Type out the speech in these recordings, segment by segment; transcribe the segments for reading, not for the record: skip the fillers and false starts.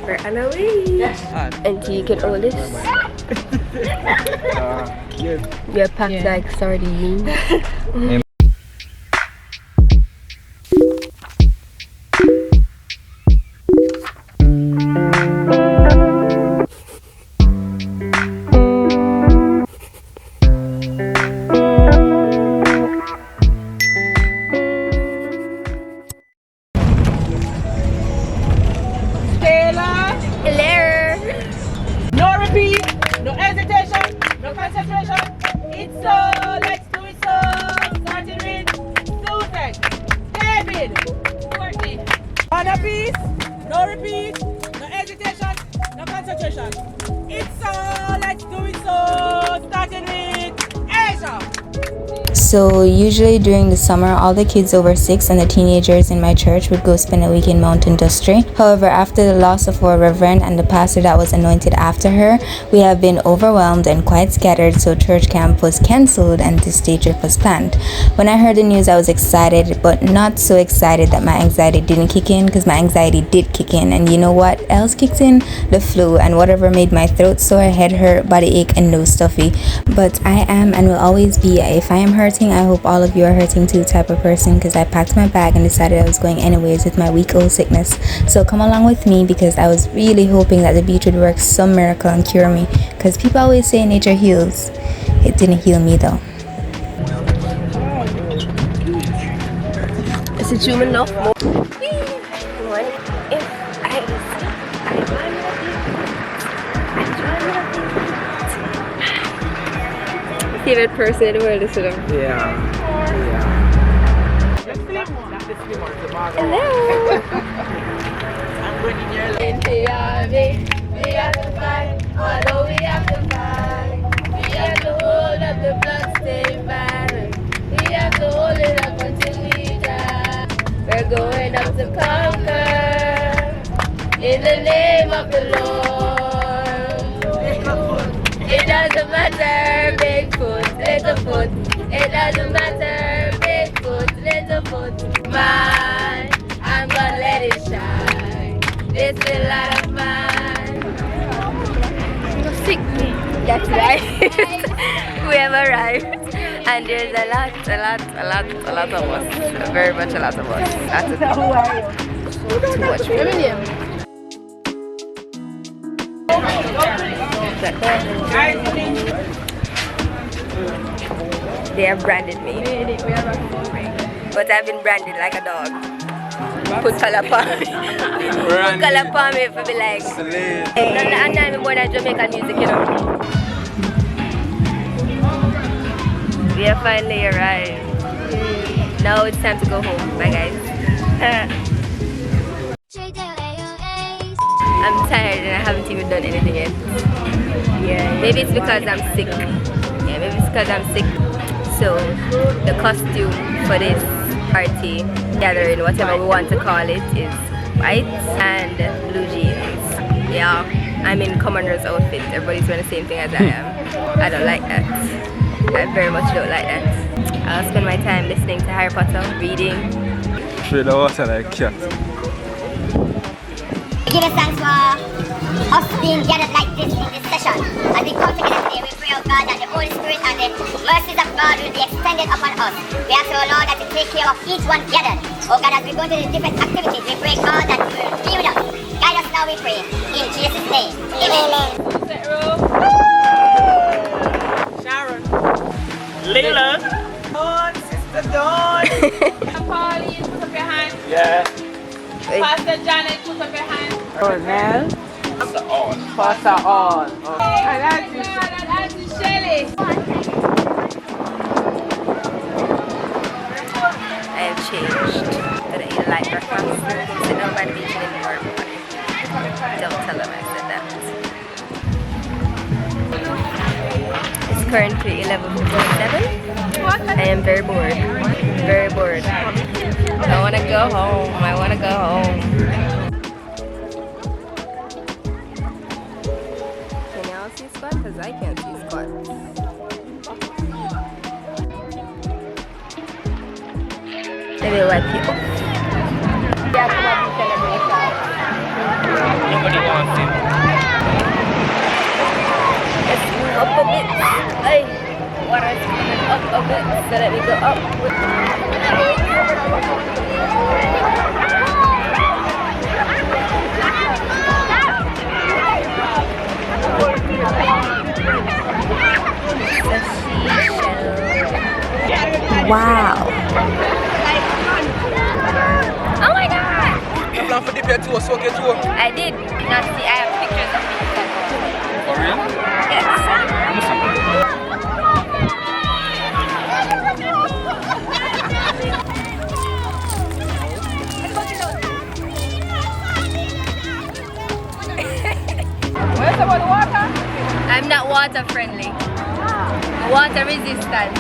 We're on our way. And you can hold this. You're packed like sardines. Kayla. Hello. No repeat, no hesitation, no concentration. It's so, let's do it so. Starting with Susan, David, Courtney. On a piece, no repeat, no hesitation, no concentration. It's so, let's do it so. Starting with Asia. So usually during the summer, all the kids over 6 and the teenagers in my church would go spend a week in Mount Industry. However, after the loss of our reverend and the pastor that was anointed after her, we have been overwhelmed and quite scattered, so church camp was cancelled and this day trip was planned. When I heard the news, I was excited, but not so excited that my anxiety didn't kick in, because my anxiety did kick in. And you know what else kicks in? The flu and whatever made my throat sore, head hurt, body ache, and nose stuffy. But I am and will always be, if I am hurting, I hope all of you are hurting too type of person, because I packed my bag and decided I was going anyways with my week-old sickness. So come along with me, because I was really hoping that the beach would work some miracle and cure me, because people always say nature heals. It didn't heal me though. Is it human enough? Favorite person in the world is them. Yeah. Hello. I'm going in your lane. We have to fight, although we have to fight. We have to hold up the bloodstained banner. We have to hold it up until we die. We're going up to conquer in the name of the Lord. It doesn't matter, Bigfoot, little foot. It doesn't matter, Bigfoot, little foot. Mine, I'm gonna let it shine. It's a lot of mine. Sick. That's right. We have arrived. And there's a lot of us. Very much a lot of us. That's it. Too much people. They have branded me, but I've been branded like a dog. Put color on me. Put color on me for be like. I'm not even more than Jamaican music, you know. We have finally arrived. Now it's time to go home. Bye guys. I'm tired and I haven't even done anything yet. Yeah, maybe it's because I'm sick. Yeah, maybe it's because I'm sick. So the costume for this party, gathering, whatever we want to call it, is white and blue jeans. Yeah, I'm in commander's outfit. Everybody's wearing the same thing as I am. I don't like that. I very much don't like that. I'll spend my time listening to Harry Potter, reading. Straight the water like cat. Give us thanks for us being gathered like this in this session. As we come together today, we pray, oh God, that the Holy Spirit and the mercies of God will be extended upon us. We ask, oh Lord, that you take care of each one gathered. Oh God, as we go into the different activities, we pray, God, that you will be with us. Guide us now, we pray. In Jesus' name. Amen. Sharon. Layla. Dawn, Sister Dawn. Pauline, put up your hand. Yeah. Pastor Janet, put up your hand. Cornell. Pastor on. And Auntie Shelly. I have changed to the light breakfast. Sit down by the beach anymore. Don't tell them I said that. It's currently 11:47. I am very bored. Very bored. I want to go home. I want to go home. Can y'all see Scott? Because I can't see Scott. Let me wipe you off. Yeah, come on, celebration. Let's move up a bit. Hey, water is coming up a bit, so let me go up. Wow. Oh my god! You plan for dip your toe, soak your toe? I did. Not see, I have pictures of me. For real? Yes. Where's the water? I'm not water friendly. Water resistant.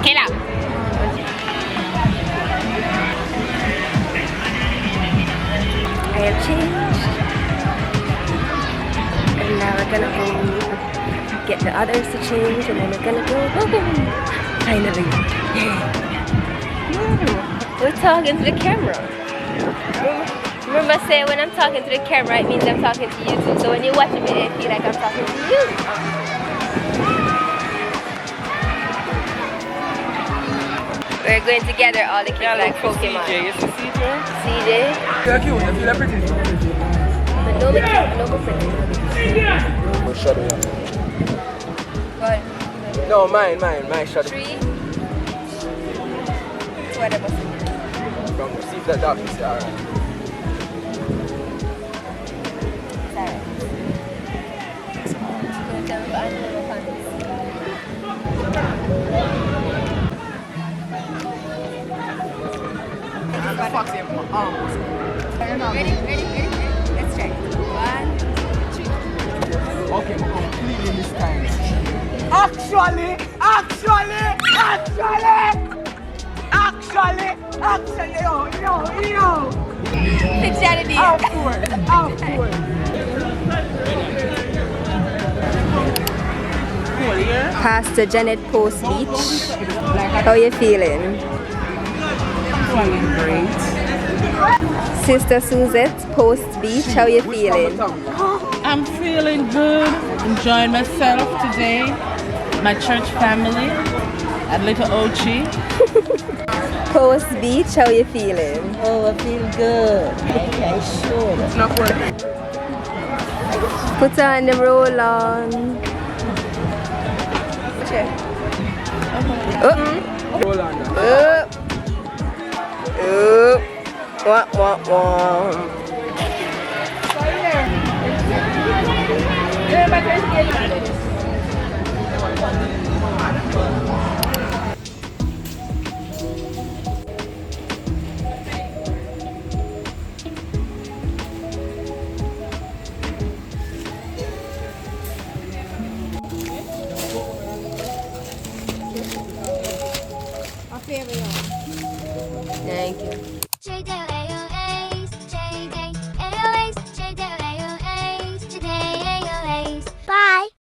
Kayla. I have changed. And now we're gonna go get the others to change and then we're gonna go boom. Finally. We're talking to the camera. Remember I say when I'm talking to the camera it means I'm talking to you too. So when you're watching me I feel like I'm talking to you. We're going to gather all the kids like Pokemon. CJ, you see CJ? CJ? You're cute, you feel pretty. But no pretty. Oh, Shaday. What? No, mine, Shaday. 3. What about See if that dog is alright. Ready? Let's try. 1, 2. Okay, I'm completely this time. Actually, yo. Spaghetti. Of course. Pastor Janet Post Beach. How you feeling? Feeling great. Sister Suzette Post Beach. How you feeling? I'm feeling good. Enjoying myself today. My church family at Little Ochi. Post Beach. How you feeling? Oh, I feel good. Okay, sure. It's not working. Put on the roll on. Check. Hold on. Wah. Thank you.